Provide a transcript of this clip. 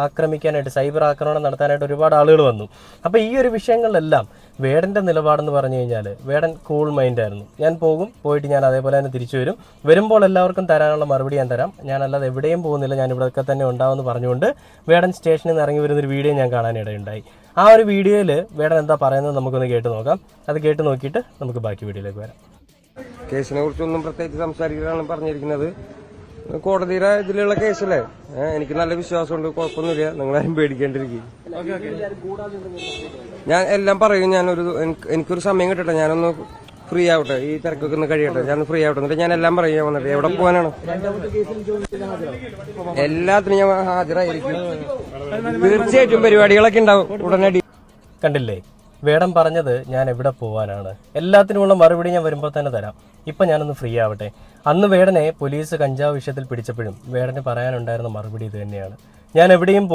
ആക്രമിക്കാനായിട്ട്, cyber ആക്രമണം നടത്താനായിട്ട് ഒരുപാട് ആളുകൾ വന്നു. അപ്പോൾ ഈ ഒരു വിഷയങ്ങളിലെല്ലാം വേടൻ്റെ നിലപാടെന്ന് പറഞ്ഞു കഴിഞ്ഞാൽ വേടൻ കൂൾ മൈൻഡായിരുന്നു. ഞാൻ പോയിട്ട് ഞാൻ അതേപോലെ തന്നെ തിരിച്ചു വരുമ്പോൾ എല്ലാവർക്കും തരാനുള്ള മറുപടി ഞാൻ തരാം, ഞാനല്ലാതെ എവിടെയും പോകുന്നില്ല, ഞാൻ ഇവിടെയൊക്കെ തന്നെ ഉണ്ടാവുമെന്ന് പറഞ്ഞുകൊണ്ട് വേടൻ സ്റ്റേഷനിൽ നിന്ന് ഇറങ്ങി വരുന്നൊരു വീഡിയോ ഞാൻ കാണാനിടയുണ്ടായി. ആ ഒരു വീഡിയോയിൽ വേടൻ എന്താ പറയുന്നത് നമുക്കൊന്ന് കേട്ട് നോക്കാം. അത് കേട്ട് നോക്കിയിട്ട് നമുക്ക് ബാക്കി വീഡിയോയിലേക്ക് വരാം. കേസിനെ കുറിച്ചൊന്നും പ്രത്യേകിച്ച് സംസാരിക്കാനാണ് പറഞ്ഞിരിക്കുന്നത്. കോടതിയുടെ ഇതിലുള്ള കേസല്ലേ, എനിക്ക് നല്ല വിശ്വാസമുണ്ട്, കുഴപ്പമൊന്നുമില്ല, നിങ്ങളാരും പേടിക്കേണ്ടിരിക്കും. ഞാൻ എല്ലാം പറയും. എനിക്കൊരു സമയം കിട്ടട്ടെ, ഞാനൊന്ന് ഫ്രീ ആവട്ടെ, ഈ തിരക്കൊക്കെ ഒന്ന് കഴിയട്ടെ, ഞാൻ ഫ്രീ ആവട്ടെ, എന്നിട്ട് ഞാൻ എല്ലാം പറയും. ഞാൻ വന്നിട്ട് എവിടെ പോകാനാണ്, എല്ലാത്തിനും ഞാൻ ഹാജരായിരിക്കും. തീർച്ചയായിട്ടും പരിപാടികളൊക്കെ ഉണ്ടാവും ഉടനടി. കണ്ടില്ലേ വേടൻ പറഞ്ഞത്, ഞാൻ എവിടെ പോകാനാണ്, എല്ലാത്തിനുമുള്ള മറുപടി ഞാൻ വരുമ്പോൾ തന്നെ തരാം, ഇപ്പം ഞാനൊന്ന് ഫ്രീ ആവട്ടെ. അന്ന് വേടനെ പോലീസ് കഞ്ചാവ് വിഷയത്തിൽ പിടിച്ചപ്പോഴും വേടന് പറയാനുണ്ടായിരുന്ന മറുപടി ഇത് തന്നെയാണ്, ഞാൻ എവിടെയും